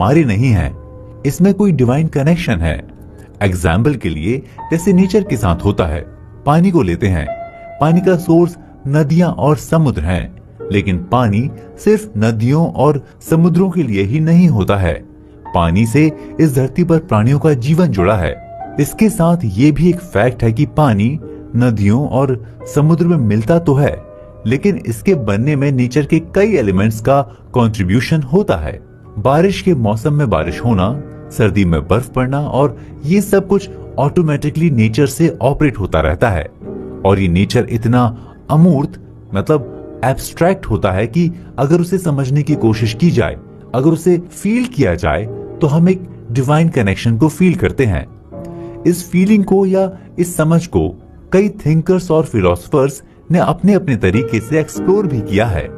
हमारे नहीं है, इसमें कोई डिवाइन कनेक्शन है। एग्जाम्पल के लिए जैसे नेचर के साथ होता है, पानी को लेते हैं। पानी का सोर्स नदियां और समुद्र हैं, लेकिन पानी सिर्फ नदियों और समुद्रों के लिए ही नहीं होता है। पानी से इस धरती पर प्राणियों का जीवन जुड़ा है। इसके साथ ये भी एक फैक्ट है कि पानी नदियों और समुद्र में मिलता तो है, लेकिन इसके बनने में नेचर के कई एलिमेंट्स का कंट्रीब्यूशन होता है। बारिश के मौसम में बारिश होना, सर्दी में बर्फ पड़ना, और ये सब कुछ ऑटोमेटिकली नेचर से ऑपरेट होता रहता है। और ये नेचर इतना अमूर्त मतलब एब्स्ट्रैक्ट होता है कि अगर उसे समझने की कोशिश की जाए, अगर उसे फील किया जाए, तो हम एक डिवाइन कनेक्शन को फील करते हैं। इस फीलिंग को या इस समझ को कई थिंकर्स और फिलोसफर्स ने अपने अपने तरीके से एक्सप्लोर भी किया है।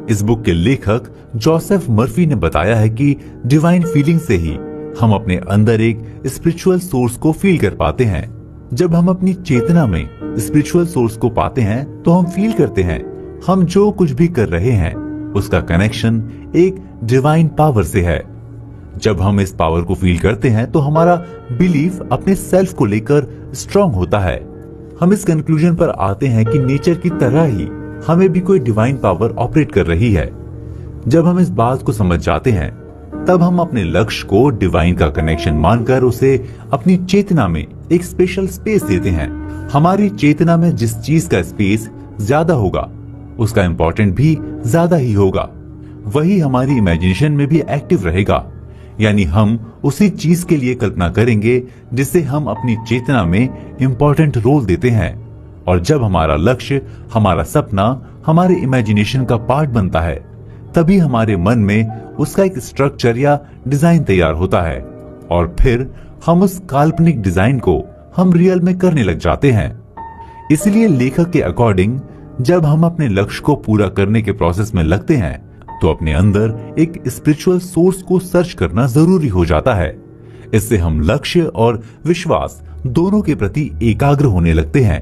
इस बुक के लेखक जोसेफ मर्फी ने बताया है कि डिवाइन फीलिंग से ही हम अपने अंदर एक स्पिरिचुअल सोर्स को फील कर पाते हैं। जब हम अपनी चेतना में स्पिरिचुअल सोर्स को पाते हैं तो हम फील करते हैं हम जो कुछ भी कर रहे हैं उसका कनेक्शन एक डिवाइन पावर से है। जब हम इस पावर को फील करते हैं तो हमारा बिलीफ अपने सेल्फ को लेकर स्ट्रांग होता है। हम इस कंक्लूजन पर आते हैं कि नेचर की तरह ही हमें भी कोई डिवाइन पावर ऑपरेट कर रही है। जब हम इस बात को समझ जाते हैं तब हम अपने लक्ष्य को डिवाइन का कनेक्शन मानकर उसे अपनी चेतना में एक स्पेशल स्पेस देते हैं। हमारी चेतना में जिस चीज का स्पेस ज्यादा होगा उसका इम्पोर्टेंट भी ज्यादा ही होगा। वही हमारी इमेजिनेशन में भी एक्टिव रहेगा, यानी हम उसी चीज के लिए कल्पना करेंगे जिसे हम अपनी चेतना में इम्पोर्टेंट रोल देते हैं। और जब हमारा लक्ष्य, हमारा सपना हमारे इमेजिनेशन का पार्ट बनता है, तभी हमारे मन में उसका एक स्ट्रक्चर या डिजाइन तैयार होता है, और फिर हम उस काल्पनिक डिजाइन को हम रियल में करने लग जाते हैं। इसलिए लेखक के अकॉर्डिंग जब हम अपने लक्ष्य को पूरा करने के प्रोसेस में लगते हैं तो अपने अंदर एक स्पिरिचुअल सोर्स को सर्च करना जरूरी हो जाता है। इससे हम लक्ष्य और विश्वास दोनों के प्रति एकाग्र होने लगते हैं।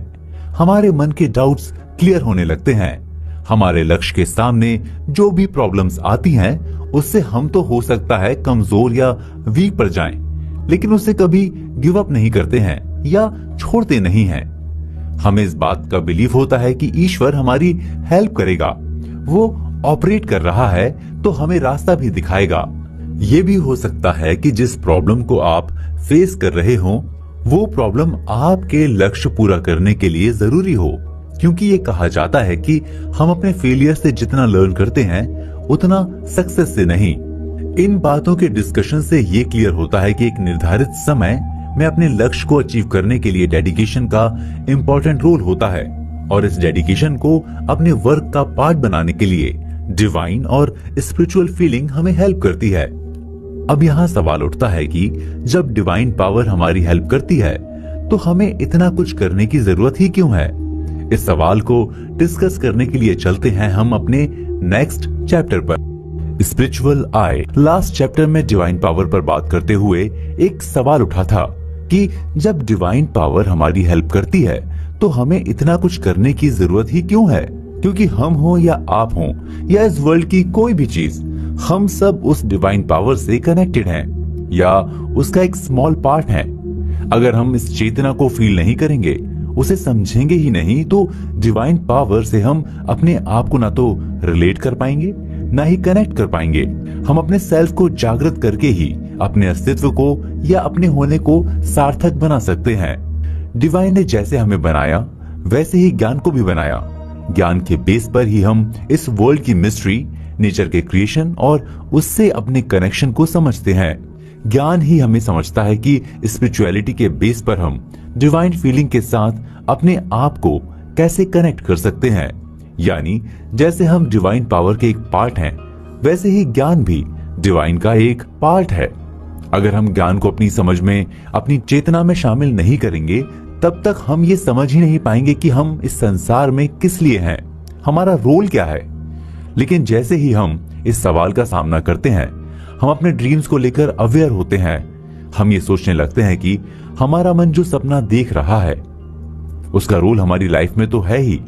हमारे मन के डाउट्स क्लियर होने लगते हैं। हमारे लक्ष्य के सामने जो भी प्रॉब्लम्स आती हैं उससे हम तो हो सकता है कमजोर या वीक पड़ जाएं, लेकिन उससे कभी गिव अप नहीं करते हैं या छोड़ते नहीं हैं। हमें इस बात का बिलीव होता है कि ईश्वर हमारी हेल्प करेगा, वो ऑपरेट कर रहा है तो हमें रास्ता भी दिखाएगा। ये भी हो सकता है कि जिस प्रॉब्लम को आप फेस कर रहे हो वो प्रॉब्लम आपके लक्ष्य पूरा करने के लिए जरूरी हो, क्योंकि ये कहा जाता है कि हम अपने फेलियर से जितना लर्न करते हैं उतना सक्सेस से नहीं। इन बातों के डिस्कशन से ये क्लियर होता है कि एक निर्धारित समय में अपने लक्ष्य को अचीव करने के लिए डेडिकेशन का इम्पोर्टेंट रोल होता है, और इस डेडिकेशन को अपने वर्क का पार्ट बनाने के लिए डिवाइन और स्पिरिचुअल फीलिंग हमें हेल्प करती है। अब यहाँ सवाल उठता है कि जब डिवाइन पावर हमारी हेल्प करती है तो हमें इतना कुछ करने की जरूरत ही क्यों है? इस सवाल को डिस्कस करने के लिए चलते हैं हम अपने नेक्स्ट चैप्टर पर, स्पिरिचुअल आई। लास्ट चैप्टर में डिवाइन पावर पर बात करते हुए एक सवाल उठा था कि जब डिवाइन पावर हमारी हेल्प करती है तो हमें इतना कुछ करने की जरूरत ही क्यों है? क्योंकि हम हो या आप हो या इस वर्ल्ड की कोई भी चीज, हम सब उस डिवाइन पावर से कनेक्टेड हैं या उसका एक स्मॉल पार्ट है। अगर हम इस चेतना को फील नहीं करेंगे, उसे समझेंगे ही नहीं, तो डिवाइन पावर से हम अपने आप को ना तो रिलेट कर पाएंगे ना ही कनेक्ट कर पाएंगे। हम अपने सेल्फ को जागृत करके ही अपने अस्तित्व को या अपने होने को सार्थक बना सकते हैं। डिवाइन ने जैसे हमें बनाया वैसे ही ज्ञान को भी बनाया। ज्ञान के बेस पर ही हम इस वर्ल्ड की मिस्ट्री, नेचर के क्रिएशन और उससे अपने कनेक्शन को समझते हैं। ज्ञान ही हमें समझता है कि स्पिरिचुअलिटी के बेस पर हम डिवाइन फीलिंग के साथ अपने आप को कैसे कनेक्ट कर सकते हैं। यानी जैसे हम डिवाइन पावर के एक पार्ट हैं, वैसे ही ज्ञान भी डिवाइन का एक पार्ट है। अगर हम ज्ञान को अपनी समझ में, अपनी चेतना में शामिल नहीं करेंगे, तब तक हम ये समझ ही नहीं पाएंगे कि हम इस संसार में किस लिए हैं, हमारा रोल क्या है। लेकिन जैसे ही हम इस सवाल का सामना करते हैं, हम अपने ड्रीम्स को लेकर अवेयर होते हैं। हम ये सोचने लगते हैं कि हमारा मन जो सपना देख रहा है उसका रोल हमारी लाइफ में तो है ही,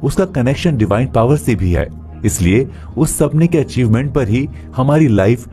उसका कनेक्शन डिवाइन पावर से भी है। इसलिए उस सपने के अचीवमेंट पर ही हमारी लाइफ